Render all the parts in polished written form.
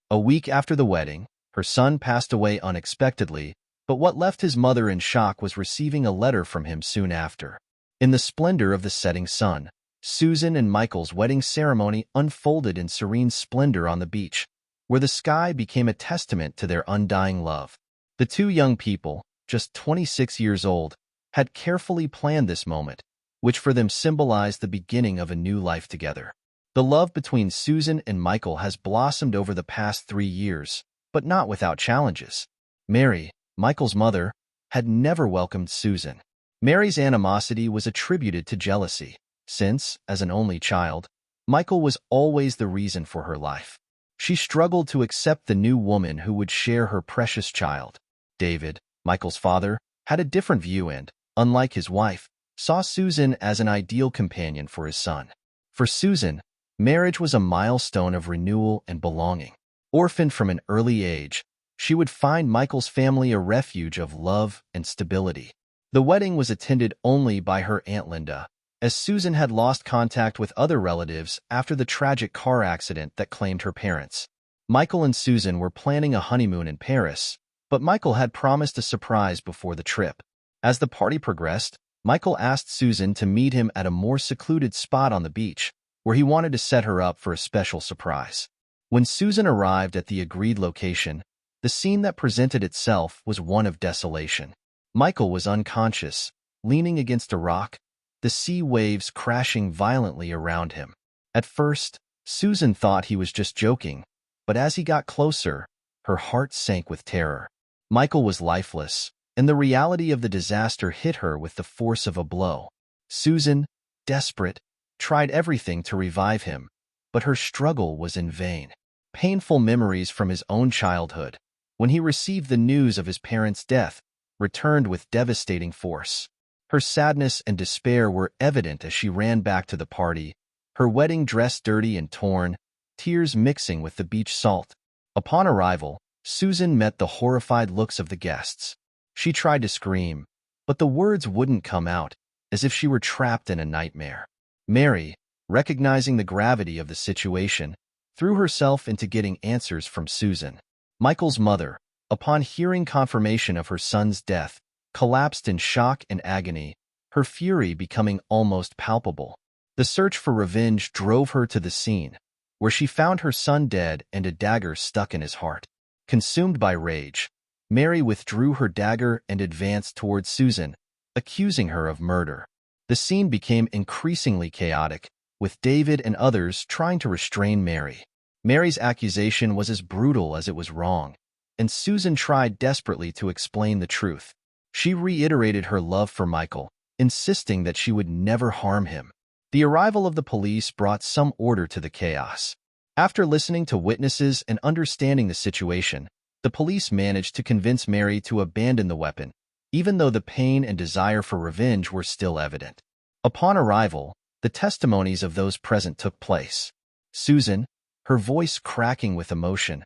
A week after the wedding, her son passed away unexpectedly, but what left his mother in shock was receiving a letter from him soon after. In the splendor of the setting sun, Susan and Michael's wedding ceremony unfolded in serene splendor on the beach, where the sky became a testament to their undying love. The two young people, just 26 years old, had carefully planned this moment, which for them symbolized the beginning of a new life together. The love between Susan and Michael has blossomed over the past 3 years, but not without challenges. Mary, Michael's mother, had never welcomed Susan. Mary's animosity was attributed to jealousy, since, as an only child, Michael was always the reason for her life. She struggled to accept the new woman who would share her precious child. David, Michael's father, had a different view and, unlike his wife, saw Susan as an ideal companion for his son. For Susan, marriage was a milestone of renewal and belonging. Orphaned from an early age, she would find Michael's family a refuge of love and stability. The wedding was attended only by her Aunt Linda, as Susan had lost contact with other relatives after the tragic car accident that claimed her parents. Michael and Susan were planning a honeymoon in Paris, but Michael had promised a surprise before the trip. As the party progressed, Michael asked Susan to meet him at a more secluded spot on the beach, where he wanted to set her up for a special surprise. When Susan arrived at the agreed location, the scene that presented itself was one of desolation. Michael was unconscious, leaning against a rock, the sea waves crashing violently around him. At first, Susan thought he was just joking, but as he got closer, her heart sank with terror. Michael was lifeless, and the reality of the disaster hit her with the force of a blow. Susan, desperate, tried everything to revive him, but her struggle was in vain. Painful memories from his own childhood, when he received the news of his parents' death, returned with devastating force. Her sadness and despair were evident as she ran back to the party, her wedding dress dirty and torn, tears mixing with the beach salt. Upon arrival, Susan met the horrified looks of the guests. She tried to scream, but the words wouldn't come out, as if she were trapped in a nightmare. Mary, recognizing the gravity of the situation, threw herself into getting answers from Susan. Michael's mother, upon hearing confirmation of her son's death, collapsed in shock and agony, her fury becoming almost palpable. The search for revenge drove her to the scene, where she found her son dead and a dagger stuck in his heart. Consumed by rage, Mary withdrew her dagger and advanced towards Susan, accusing her of murder. The scene became increasingly chaotic, with David and others trying to restrain Mary. Mary's accusation was as brutal as it was wrong, and Susan tried desperately to explain the truth. She reiterated her love for Michael, insisting that she would never harm him. The arrival of the police brought some order to the chaos. After listening to witnesses and understanding the situation, the police managed to convince Mary to abandon the weapon, even though the pain and desire for revenge were still evident. Upon arrival, the testimonies of those present took place. Susan, her voice cracking with emotion,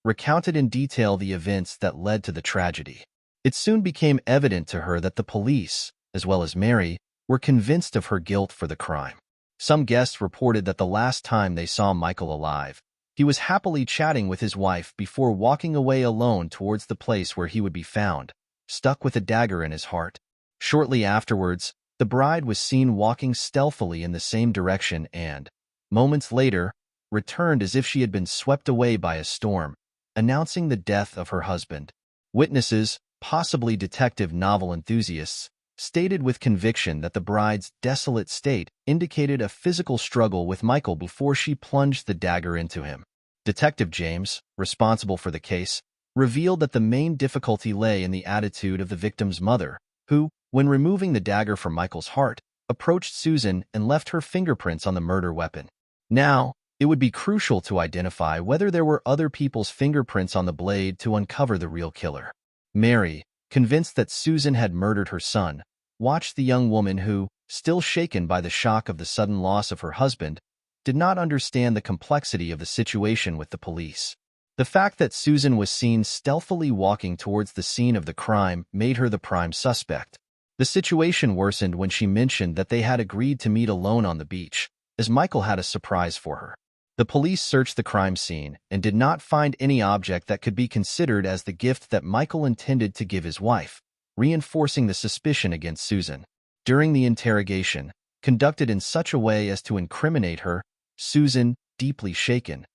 recounted in detail the events that led to the tragedy. It soon became evident to her that the police, as well as Mary, were convinced of her guilt for the crime. Some guests reported that the last time they saw Michael alive, he was happily chatting with his wife before walking away alone towards the place where he would be found, stuck with a dagger in his heart. Shortly afterwards, the bride was seen walking stealthily in the same direction and, moments later, returned as if she had been swept away by a storm, announcing the death of her husband. Witnesses, possibly detective novel enthusiasts, stated with conviction that the bride's desolate state indicated a physical struggle with Michael before she plunged the dagger into him. Detective James, responsible for the case, revealed that the main difficulty lay in the attitude of the victim's mother, who, when removing the dagger from Michael's heart, approached Susan and left her fingerprints on the murder weapon. Now, it would be crucial to identify whether there were other people's fingerprints on the blade to uncover the real killer. Mary, convinced that Susan had murdered her son, watched the young woman who, still shaken by the shock of the sudden loss of her husband, did not understand the complexity of the situation with the police. The fact that Susan was seen stealthily walking towards the scene of the crime made her the prime suspect. The situation worsened when she mentioned that they had agreed to meet alone on the beach, as Michael had a surprise for her. The police searched the crime scene and did not find any object that could be considered as the gift that Michael intended to give his wife, reinforcing the suspicion against Susan. During the interrogation, conducted in such a way as to incriminate her, Susan, deeply shaken,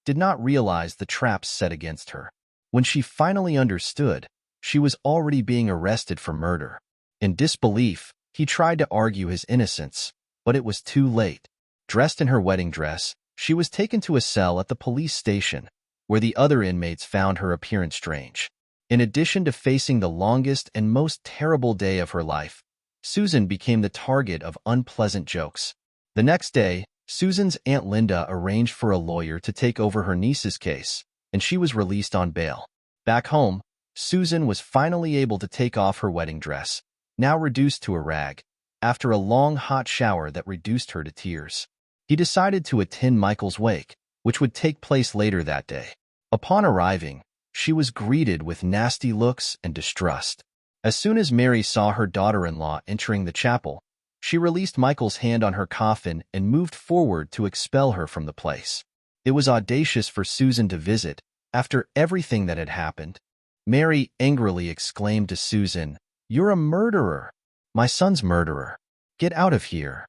did not realize the traps set against her. When she finally understood, she was already being arrested for murder. In disbelief, he tried to argue his innocence, but it was too late. Dressed in her wedding dress, she was taken to a cell at the police station, where the other inmates found her appearance strange. In addition to facing the longest and most terrible day of her life, Susan became the target of unpleasant jokes. The next day, Susan's Aunt Linda arranged for a lawyer to take over her niece's case, and she was released on bail. Back home, Susan was finally able to take off her wedding dress, now reduced to a rag, after a long hot shower that reduced her to tears. He decided to attend Michael's wake, which would take place later that day. Upon arriving, she was greeted with nasty looks and distrust. As soon as Mary saw her daughter-in-law entering the chapel, she released Michael's hand on her coffin and moved forward to expel her from the place. It was audacious for Susan to visit, after everything that had happened. Mary angrily exclaimed to Susan, "You're a murderer! My son's murderer! Get out of here!"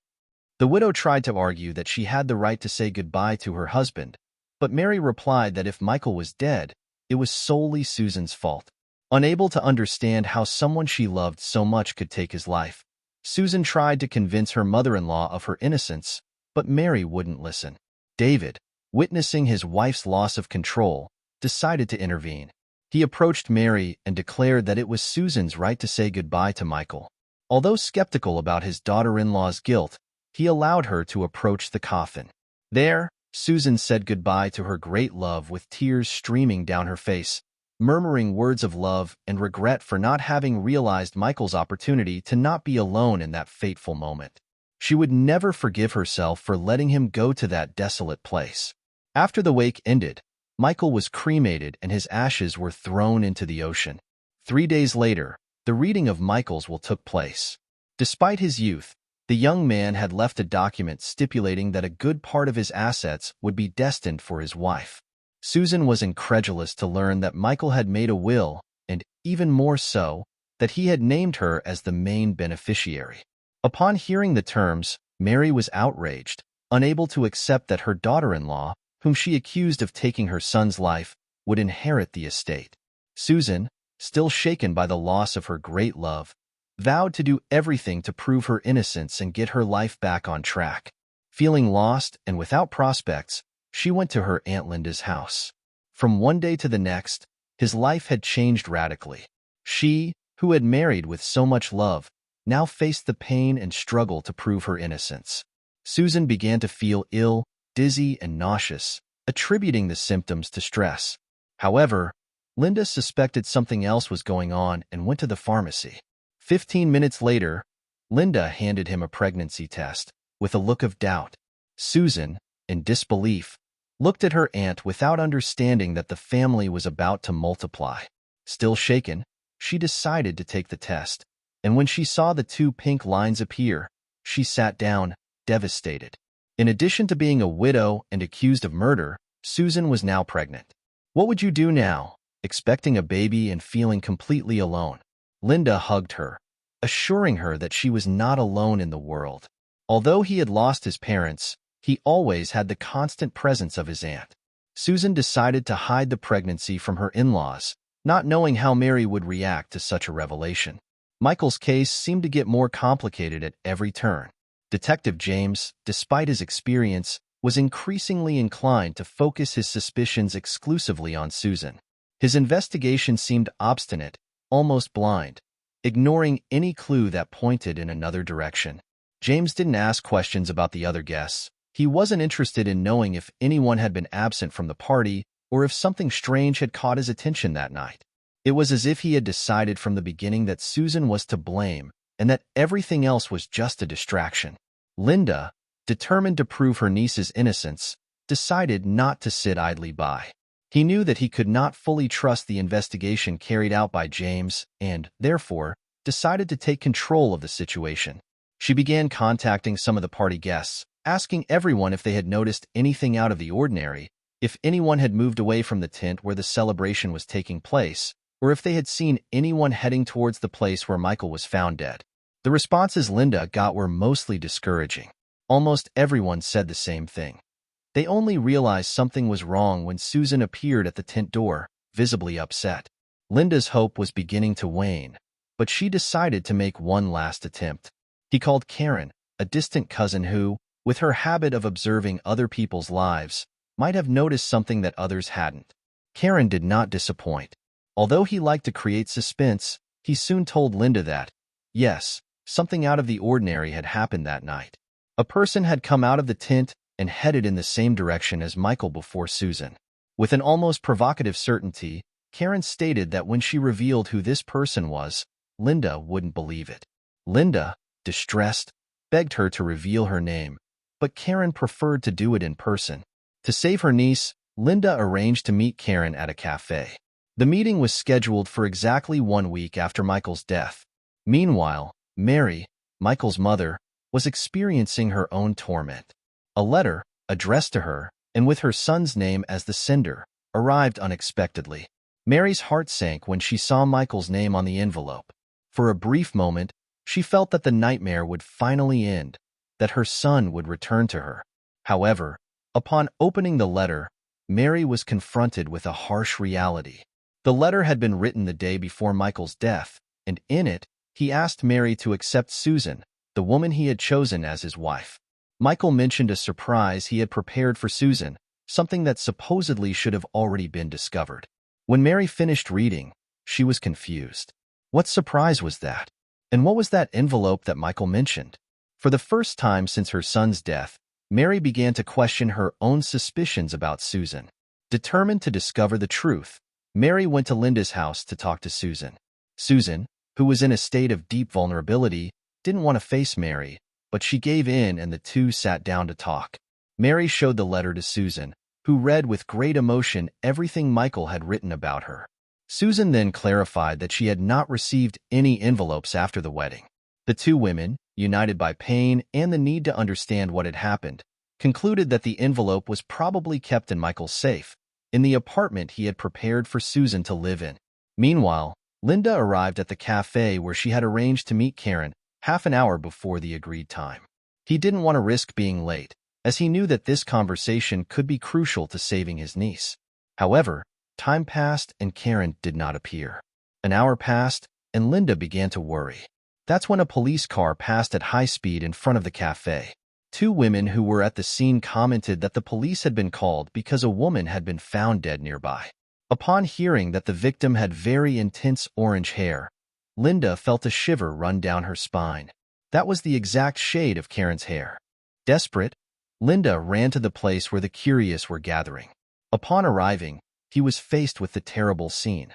The widow tried to argue that she had the right to say goodbye to her husband, but Mary replied that if Michael was dead, it was solely Susan's fault. Unable to understand how someone she loved so much could take his life, Susan tried to convince her mother-in-law of her innocence, but Mary wouldn't listen. David, witnessing his wife's loss of control, decided to intervene. He approached Mary and declared that it was Susan's right to say goodbye to Michael. Although skeptical about his daughter-in-law's guilt, he allowed her to approach the coffin. There, Susan said goodbye to her great love with tears streaming down her face, murmuring words of love and regret for not having realized Michael's opportunity to not be alone in that fateful moment. She would never forgive herself for letting him go to that desolate place. After the wake ended, Michael was cremated and his ashes were thrown into the ocean. 3 days later, the reading of Michael's will took place. Despite his youth, the young man had left a document stipulating that a good part of his assets would be destined for his wife. Susan was incredulous to learn that Michael had made a will, and, even more so, that he had named her as the main beneficiary. Upon hearing the terms, Mary was outraged, unable to accept that her daughter-in-law, whom she accused of taking her son's life, would inherit the estate. Susan, still shaken by the loss of her great love, vowed to do everything to prove her innocence and get her life back on track. Feeling lost and without prospects, she went to her Aunt Linda's house. From one day to the next, his life had changed radically. She, who had married with so much love, now faced the pain and struggle to prove her innocence. Susan began to feel ill, dizzy, and nauseous, attributing the symptoms to stress. However, Linda suspected something else was going on and went to the pharmacy. 15 minutes later, Linda handed him a pregnancy test, with a look of doubt. Susan, in disbelief, looked at her aunt without understanding that the family was about to multiply. Still shaken, she decided to take the test, and when she saw the 2 pink lines appear, she sat down, devastated. In addition to being a widow and accused of murder, Susan was now pregnant. What would you do now, expecting a baby and feeling completely alone? Linda hugged her, assuring her that she was not alone in the world. Although he had lost his parents, he always had the constant presence of his aunt. Susan decided to hide the pregnancy from her in-laws, not knowing how Mary would react to such a revelation. Michael's case seemed to get more complicated at every turn. Detective James, despite his experience, was increasingly inclined to focus his suspicions exclusively on Susan. His investigation seemed obstinate, almost blind, ignoring any clue that pointed in another direction. James didn't ask questions about the other guests. He wasn't interested in knowing if anyone had been absent from the party or if something strange had caught his attention that night. It was as if he had decided from the beginning that Susan was to blame and that everything else was just a distraction. Linda, determined to prove her niece's innocence, decided not to sit idly by. He knew that he could not fully trust the investigation carried out by James and, therefore, decided to take control of the situation. She began contacting some of the party guests, asking everyone if they had noticed anything out of the ordinary, if anyone had moved away from the tent where the celebration was taking place, or if they had seen anyone heading towards the place where Michael was found dead. The responses Linda got were mostly discouraging. Almost everyone said the same thing. They only realized something was wrong when Susan appeared at the tent door, visibly upset. Linda's hope was beginning to wane, but she decided to make one last attempt. He called Karen, a distant cousin who, with her habit of observing other people's lives, might have noticed something that others hadn't. Karen did not disappoint. Although he liked to create suspense, he soon told Linda that, yes, something out of the ordinary had happened that night. A person had come out of the tent and headed in the same direction as Michael before Susan. With an almost provocative certainty, Karen stated that when she revealed who this person was, Linda wouldn't believe it. Linda, distressed, begged her to reveal her name, but Karen preferred to do it in person. To save her niece, Linda arranged to meet Karen at a cafe. The meeting was scheduled for exactly 1 week after Michael's death. Meanwhile, Mary, Michael's mother, was experiencing her own torment. A letter, addressed to her, and with her son's name as the sender, arrived unexpectedly. Mary's heart sank when she saw Michael's name on the envelope. For a brief moment, she felt that the nightmare would finally end, that her son would return to her. However, upon opening the letter, Mary was confronted with a harsh reality. The letter had been written the day before Michael's death, and in it, he asked Mary to accept Susan, the woman he had chosen as his wife. Michael mentioned a surprise he had prepared for Susan, something that supposedly should have already been discovered. When Mary finished reading, she was confused. What surprise was that? And what was that envelope that Michael mentioned? For the first time since her son's death, Mary began to question her own suspicions about Susan. Determined to discover the truth, Mary went to Linda's house to talk to Susan. Susan, who was in a state of deep vulnerability, didn't want to face Mary, but she gave in and the two sat down to talk. Mary showed the letter to Susan, who read with great emotion everything Michael had written about her. Susan then clarified that she had not received any envelopes after the wedding. The two women, united by pain and the need to understand what had happened, concluded that the envelope was probably kept in Michael's safe, in the apartment he had prepared for Susan to live in. Meanwhile, Linda arrived at the cafe where she had arranged to meet Karen half an hour before the agreed time. He didn't want to risk being late, as he knew that this conversation could be crucial to saving his niece. However, time passed and Karen did not appear. An hour passed, and Linda began to worry. That's when a police car passed at high speed in front of the cafe. Two women who were at the scene commented that the police had been called because a woman had been found dead nearby. Upon hearing that the victim had very intense orange hair, Linda felt a shiver run down her spine. That was the exact shade of Karen's hair. Desperate, Linda ran to the place where the curious were gathering. Upon arriving, he was faced with the terrible scene.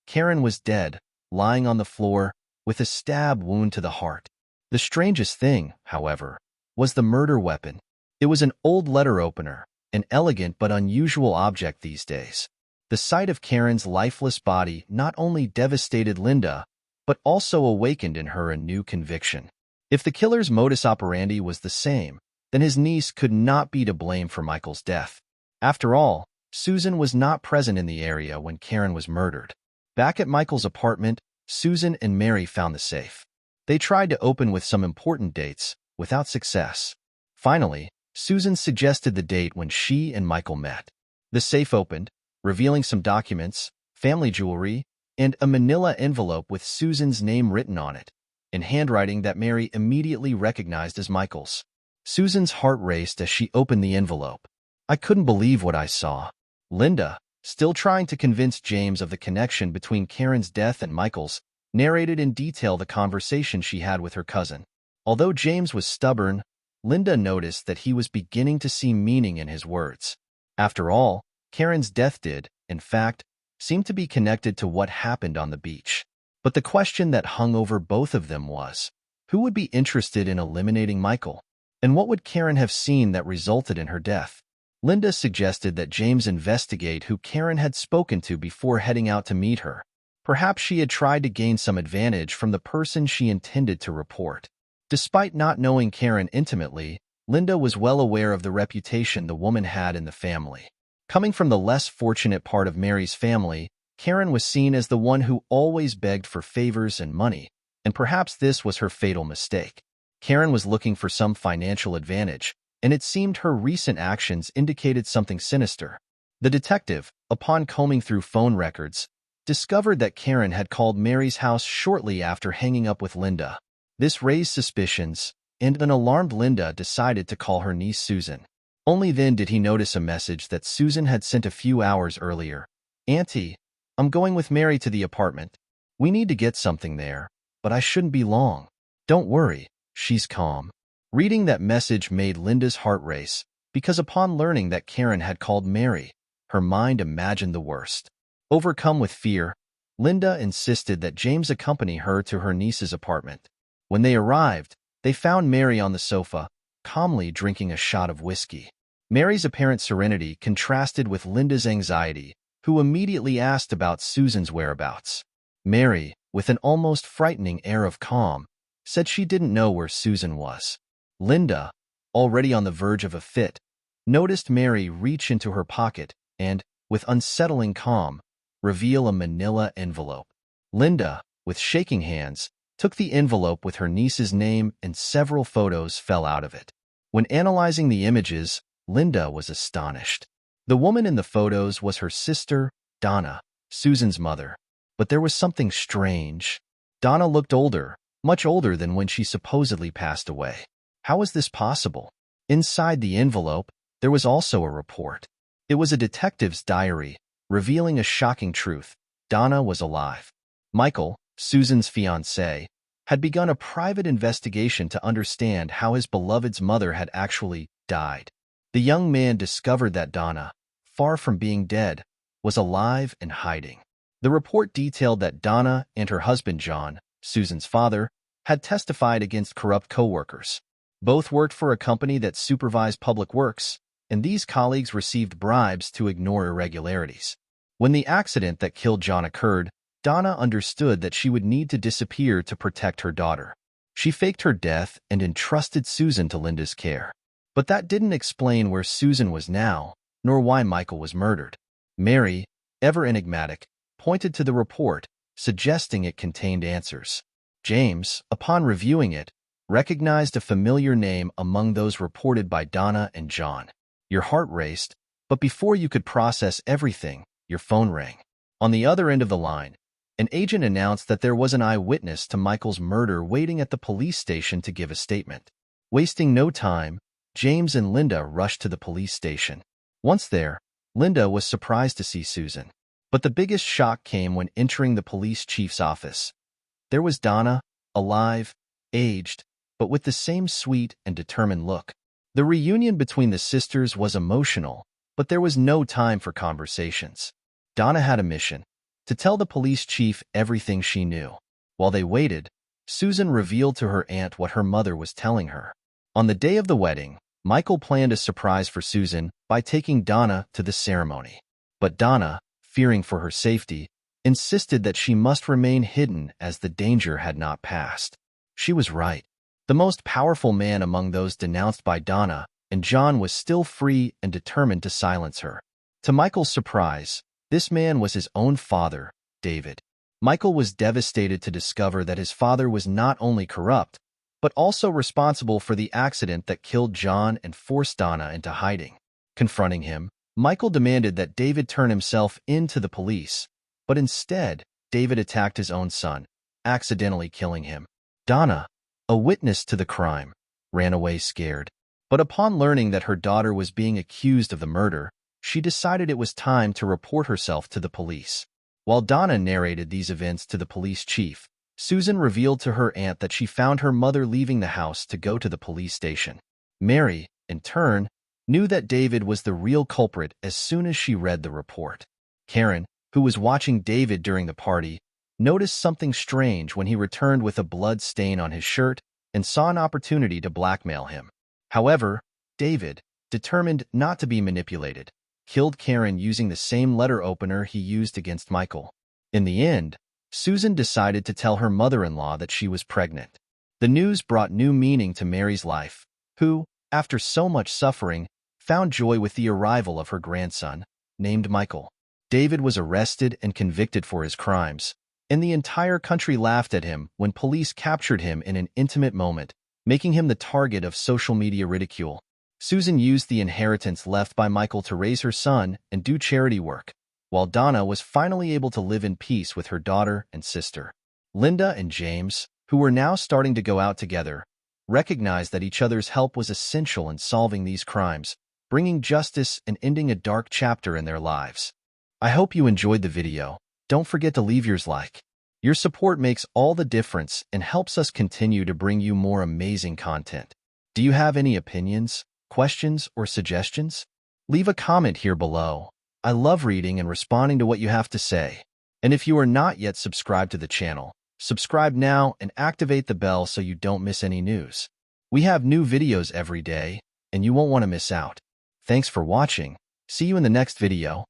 Karen was dead, lying on the floor, with a stab wound to the heart. The strangest thing, however, was the murder weapon. It was an old letter opener, an elegant but unusual object these days. The sight of Karen's lifeless body not only devastated Linda, but also awakened in her a new conviction. If the killer's modus operandi was the same, then his niece could not be to blame for Michael's death. After all, Susan was not present in the area when Karen was murdered. Back at Michael's apartment, Susan and Mary found the safe. They tried to open with some important dates, without success. Finally, Susan suggested the date when she and Michael met. The safe opened, revealing some documents, family jewelry, and a manila envelope with Susan's name written on it, in handwriting that Mary immediately recognized as Michael's. Susan's heart raced as she opened the envelope. I couldn't believe what I saw. Linda, still trying to convince James of the connection between Karen's death and Michael's, narrated in detail the conversation she had with her cousin. Although James was stubborn, Linda noticed that he was beginning to see meaning in his words. After all, Karen's death did, in fact, seem to be connected to what happened on the beach. But the question that hung over both of them was, who would be interested in eliminating Michael? And what would Karen have seen that resulted in her death? Linda suggested that James investigate who Karen had spoken to before heading out to meet her. Perhaps she had tried to gain some advantage from the person she intended to report. Despite not knowing Karen intimately, Linda was well aware of the reputation the woman had in the family. Coming from the less fortunate part of Mary's family, Karen was seen as the one who always begged for favors and money, and perhaps this was her fatal mistake. Karen was looking for some financial advantage, and it seemed her recent actions indicated something sinister. The detective, upon combing through phone records, discovered that Karen had called Mary's house shortly after hanging up with Linda. This raised suspicions, and an alarmed Linda decided to call her niece Susan. Only then did he notice a message that Susan had sent a few hours earlier. "Auntie, I'm going with Mary to the apartment. We need to get something there, but I shouldn't be long. Don't worry, she's calm." Reading that message made Linda's heart race, because upon learning that Karen had called Mary, her mind imagined the worst. Overcome with fear, Linda insisted that James accompany her to her niece's apartment. When they arrived, they found Mary on the sofa, calmly drinking a shot of whiskey. Mary's apparent serenity contrasted with Linda's anxiety, who immediately asked about Susan's whereabouts. Mary, with an almost frightening air of calm, said she didn't know where Susan was. Linda, already on the verge of a fit, noticed Mary reach into her pocket and, with unsettling calm, reveal a manila envelope. Linda, with shaking hands, took the envelope with her niece's name and several photos fell out of it. When analyzing the images, Linda was astonished. The woman in the photos was her sister, Donna, Susan's mother. But there was something strange. Donna looked older, much older than when she supposedly passed away. How was this possible? Inside the envelope, there was also a report. It was a detective's diary, revealing a shocking truth. Donna was alive. Michael, Susan's fiancé, had begun a private investigation to understand how his beloved's mother had actually died. The young man discovered that Donna, far from being dead, was alive and hiding. The report detailed that Donna and her husband John, Susan's father, had testified against corrupt co-workers. Both worked for a company that supervised public works, and these colleagues received bribes to ignore irregularities. When the accident that killed John occurred, Donna understood that she would need to disappear to protect her daughter. She faked her death and entrusted Susan to Linda's care. But that didn't explain where Susan was now, nor why Michael was murdered. Mary, ever enigmatic, pointed to the report, suggesting it contained answers. James, upon reviewing it, recognized a familiar name among those reported by Donna and John. Your heart raced, but before you could process everything, your phone rang. On the other end of the line, an agent announced that there was an eyewitness to Michael's murder waiting at the police station to give a statement. Wasting no time, James and Linda rushed to the police station. Once there, Linda was surprised to see Susan. But the biggest shock came when entering the police chief's office. There was Donna, alive, aged, but with the same sweet and determined look. The reunion between the sisters was emotional, but there was no time for conversations. Donna had a mission: to tell the police chief everything she knew. While they waited, Susan revealed to her aunt what her mother was telling her. On the day of the wedding, Michael planned a surprise for Susan by taking Donna to the ceremony. But Donna, fearing for her safety, insisted that she must remain hidden as the danger had not passed. She was right. The most powerful man among those denounced by Donna and John was still free and determined to silence her. To Michael's surprise, this man was his own father, David. Michael was devastated to discover that his father was not only corrupt, but also responsible for the accident that killed John and forced Donna into hiding. Confronting him, Michael demanded that David turn himself in to the police, but instead, David attacked his own son, accidentally killing him. Donna, a witness to the crime, ran away scared. But upon learning that her daughter was being accused of the murder, she decided it was time to report herself to the police. While Donna narrated these events to the police chief, Susan revealed to her aunt that she found her mother leaving the house to go to the police station. Mary, in turn, knew that David was the real culprit as soon as she read the report. Karen, who was watching David during the party, noticed something strange when he returned with a blood stain on his shirt and saw an opportunity to blackmail him. However, David, determined not to be manipulated, killed Karen using the same letter opener he used against Michael. In the end, Susan decided to tell her mother-in-law that she was pregnant. The news brought new meaning to Mary's life, who, after so much suffering, found joy with the arrival of her grandson, named Michael. David was arrested and convicted for his crimes, and the entire country laughed at him when police captured him in an intimate moment, making him the target of social media ridicule. Susan used the inheritance left by Michael to raise her son and do charity work, while Donna was finally able to live in peace with her daughter and sister. Linda and James, who were now starting to go out together, recognized that each other's help was essential in solving these crimes, bringing justice and ending a dark chapter in their lives. I hope you enjoyed the video. Don't forget to leave yours like. Your support makes all the difference and helps us continue to bring you more amazing content. Do you have any opinions, questions, or suggestions? Leave a comment here below. I love reading and responding to what you have to say. And if you are not yet subscribed to the channel, subscribe now and activate the bell so you don't miss any news. We have new videos every day, and you won't want to miss out. Thanks for watching. See you in the next video.